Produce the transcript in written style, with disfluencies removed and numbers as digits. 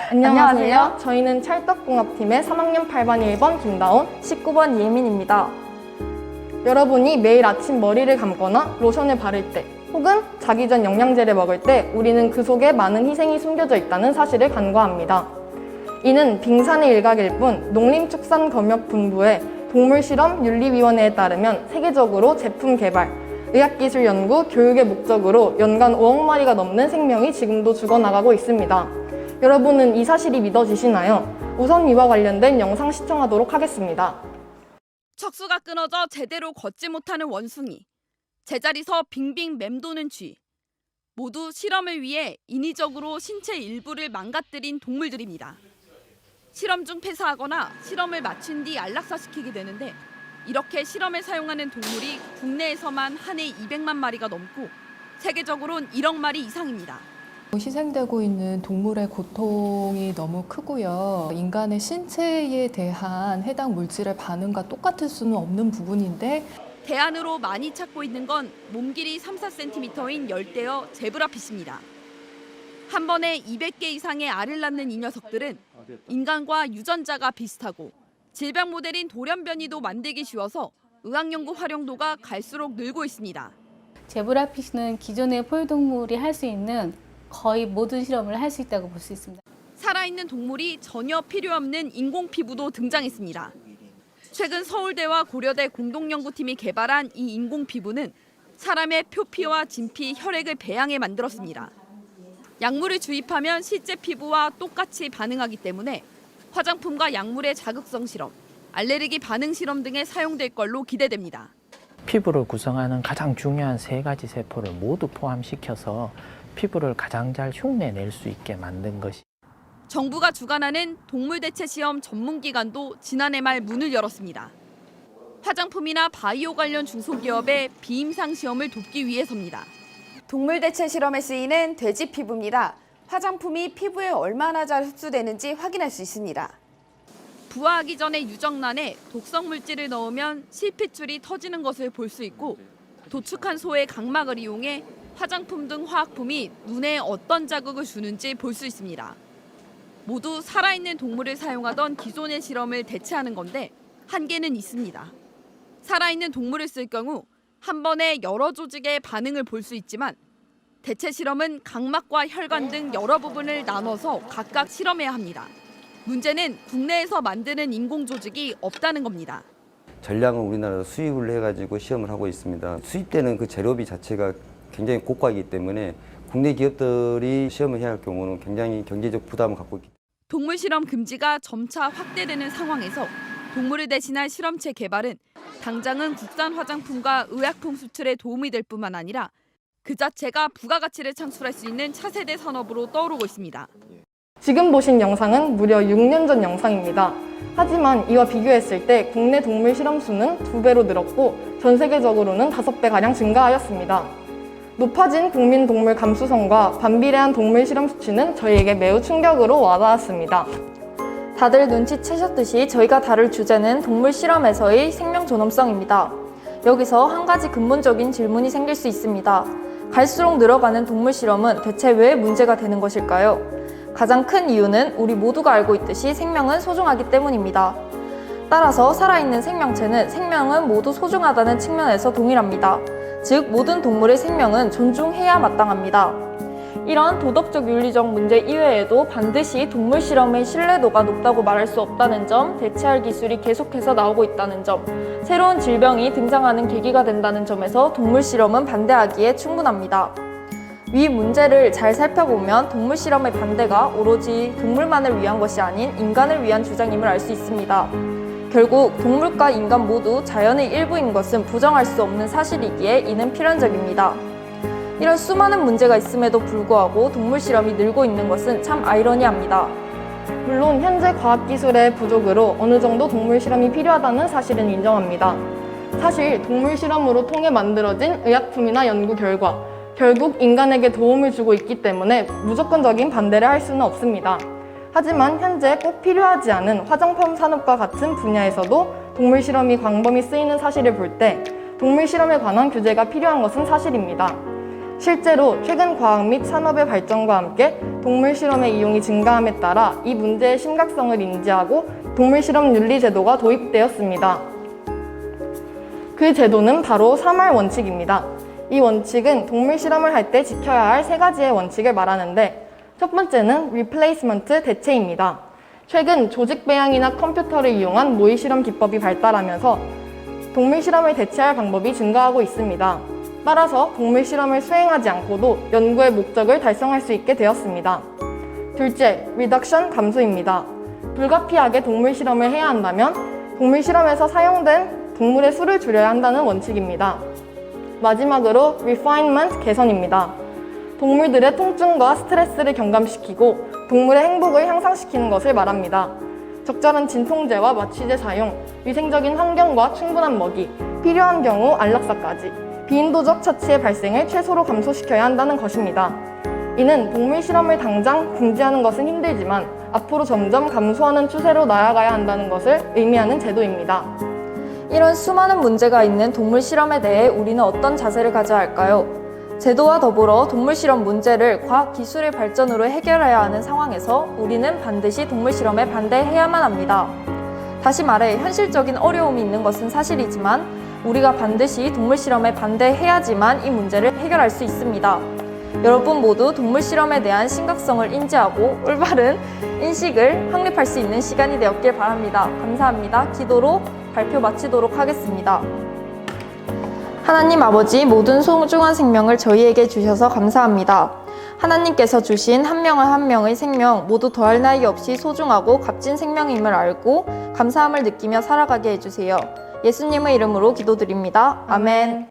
안녕하세요. 저희는 찰떡궁합팀의 3학년 8반 1번 김다운, 19번 예민입니다. 여러분이 매일 아침 머리를 감거나 로션을 바를 때 혹은 자기 전 영양제를 먹을 때 우리는 그 속에 많은 희생이 숨겨져 있다는 사실을 간과합니다. 이는 빙산의 일각일 뿐 농림축산검역본부의 동물실험윤리위원회에 따르면 세계적으로 제품 개발, 의학기술 연구, 교육의 목적으로 연간 5억 마리가 넘는 생명이 지금도 죽어나가고 있습니다. 여러분은 이 사실이 믿어지시나요? 우선 이와 관련된 영상 시청하도록 하겠습니다. 척수가 끊어져 제대로 걷지 못하는 원숭이, 제자리서 빙빙 맴도는 쥐, 모두 실험을 위해 인위적으로 신체 일부를 망가뜨린 동물들입니다. 실험 중 폐사하거나 실험을 마친 뒤 안락사시키게 되는데 이렇게 실험에 사용하는 동물이 국내에서만 한 해 200만 마리가 넘고 세계적으로는 1억 마리 이상입니다. 희생되고 있는 동물의 고통이 너무 크고요. 인간의 신체에 대한 해당 물질의 반응과 똑같을 수는 없는 부분인데 대안으로 많이 찾고 있는 건 몸 길이 3-4cm인 열대어 제브라핏입니다. 한 번에 200개 이상의 알을 낳는 이 녀석들은 인간과 유전자가 비슷하고 질병 모델인 돌연변이도 만들기 쉬워서 의학연구 활용도가 갈수록 늘고 있습니다. 제브라핏은 기존의 포유동물이 할 수 있는 거의 모든 실험을 할 수 있다고 볼 수 있습니다. 살아있는 동물이 전혀 필요 없는 인공 피부도 등장했습니다. 최근 서울대와 고려대 공동연구팀이 개발한 이 인공 피부는 사람의 표피와 진피, 혈액을 배양해 만들었습니다. 약물을 주입하면 실제 피부와 똑같이 반응하기 때문에 화장품과 약물의 자극성 실험, 알레르기 반응 실험 등에 사용될 걸로 기대됩니다. 피부를 구성하는 가장 중요한 3가지 세포를 모두 포함시켜서 피부를 가장 잘 흉내낼 수 있게 만든 것이. 정부가 주관하는 동물 대체 시험 전문기관도 지난해 말 문을 열었습니다. 화장품이나 바이오 관련 중소기업의 비임상 시험을 돕기 위해서입니다. 동물 대체 실험에 쓰이는 돼지 피부입니다. 화장품이 피부에 얼마나 잘 흡수되는지 확인할 수 있습니다. 부화하기 전에 유정란에 독성 물질을 넣으면 실핏줄이 터지는 것을 볼 수 있고 도축한 소의 각막을 이용해 화장품 등 화학품이 눈에 어떤 자극을 주는지 볼 수 있습니다. 모두 살아있는 동물을 사용하던 기존의 실험을 대체하는 건데 한계는 있습니다. 살아있는 동물을 쓸 경우 한 번에 여러 조직의 반응을 볼 수 있지만 대체 실험은 각막과 혈관 등 여러 부분을 나눠서 각각 실험해야 합니다. 문제는 국내에서 만드는 인공 조직이 없다는 겁니다. 전량은 우리나라에서 수입을 해가지고 시험을 하고 있습니다. 수입되는 그 재료비 자체가 굉장히 고가이기 때문에 국내 기업들이 시험을 해야 할 경우는 굉장히 경제적 부담을 갖고 있기 때문에 동물 실험 금지가 점차 확대되는 상황에서 동물을 대신할 실험체 개발은 당장은 국산 화장품과 의약품 수출에 도움이 될 뿐만 아니라 그 자체가 부가가치를 창출할 수 있는 차세대 산업으로 떠오르고 있습니다. 지금 보신 영상은 무려 6년 전 영상입니다. 하지만 이와 비교했을 때 국내 동물 실험 수는 2배로 늘었고 전 세계적으로는 5배가량 증가하였습니다. 높아진 국민 동물 감수성과 반비례한 동물 실험 수치는 저희에게 매우 충격으로 와닿았습니다. 다들 눈치채셨듯이 저희가 다룰 주제는 동물 실험에서의 생명 존엄성입니다. 여기서 한 가지 근본적인 질문이 생길 수 있습니다. 갈수록 늘어가는 동물 실험은 대체 왜 문제가 되는 것일까요? 가장 큰 이유는 우리 모두가 알고 있듯이 생명은 소중하기 때문입니다. 따라서 살아있는 생명체는 생명은 모두 소중하다는 측면에서 동일합니다. 즉, 모든 동물의 생명은 존중해야 마땅합니다. 이런 도덕적 윤리적 문제 이외에도 반드시 동물 실험의 신뢰도가 높다고 말할 수 없다는 점, 대체할 기술이 계속해서 나오고 있다는 점, 새로운 질병이 등장하는 계기가 된다는 점에서 동물 실험은 반대하기에 충분합니다. 위 문제를 잘 살펴보면 동물 실험의 반대가 오로지 동물만을 위한 것이 아닌 인간을 위한 주장임을 알 수 있습니다. 결국 동물과 인간 모두 자연의 일부인 것은 부정할 수 없는 사실이기에 이는 필연적입니다. 이런 수많은 문제가 있음에도 불구하고 동물 실험이 늘고 있는 것은 참 아이러니합니다. 물론 현재 과학기술의 부족으로 어느 정도 동물 실험이 필요하다는 사실은 인정합니다. 사실 동물 실험으로 통해 만들어진 의약품이나 연구 결과, 결국 인간에게 도움을 주고 있기 때문에 무조건적인 반대를 할 수는 없습니다. 하지만 현재 꼭 필요하지 않은 화장품 산업과 같은 분야에서도 동물 실험이 광범위 쓰이는 사실을 볼 때 동물 실험에 관한 규제가 필요한 것은 사실입니다. 실제로 최근 과학 및 산업의 발전과 함께 동물 실험의 이용이 증가함에 따라 이 문제의 심각성을 인지하고 동물 실험 윤리 제도가 도입되었습니다. 그 제도는 바로 3R 원칙입니다. 이 원칙은 동물 실험을 할 때 지켜야 할 3가지의 원칙을 말하는데 첫 번째는 리플레이스먼트 대체입니다. 최근 조직 배양이나 컴퓨터를 이용한 모의 실험 기법이 발달하면서 동물 실험을 대체할 방법이 증가하고 있습니다. 따라서 동물 실험을 수행하지 않고도 연구의 목적을 달성할 수 있게 되었습니다. 둘째, 리덕션 감소입니다. 불가피하게 동물 실험을 해야 한다면 동물 실험에서 사용된 동물의 수를 줄여야 한다는 원칙입니다. 마지막으로 refinement 개선입니다. 동물들의 통증과 스트레스를 경감시키고 동물의 행복을 향상시키는 것을 말합니다. 적절한 진통제와 마취제 사용, 위생적인 환경과 충분한 먹이, 필요한 경우 안락사까지 비인도적 처치의 발생을 최소로 감소시켜야 한다는 것입니다. 이는 동물 실험을 당장 금지하는 것은 힘들지만 앞으로 점점 감소하는 추세로 나아가야 한다는 것을 의미하는 제도입니다. 이런 수많은 문제가 있는 동물 실험에 대해 우리는 어떤 자세를 가져야 할까요? 제도와 더불어 동물 실험 문제를 과학 기술의 발전으로 해결해야 하는 상황에서 우리는 반드시 동물 실험에 반대해야만 합니다. 다시 말해 현실적인 어려움이 있는 것은 사실이지만 우리가 반드시 동물 실험에 반대해야지만 이 문제를 해결할 수 있습니다. 여러분 모두 동물 실험에 대한 심각성을 인지하고 올바른 인식을 확립할 수 있는 시간이 되었길 바랍니다. 감사합니다. 기도로 발표 마치도록 하겠습니다. 하나님 아버지, 모든 소중한 생명을 저희에게 주셔서 감사합니다. 하나님께서 주신 한 명 한 명의 생명 모두 더할 나위 없이 소중하고 값진 생명임을 알고 감사함을 느끼며 살아가게 해주세요. 예수님의 이름으로 기도드립니다. 아멘.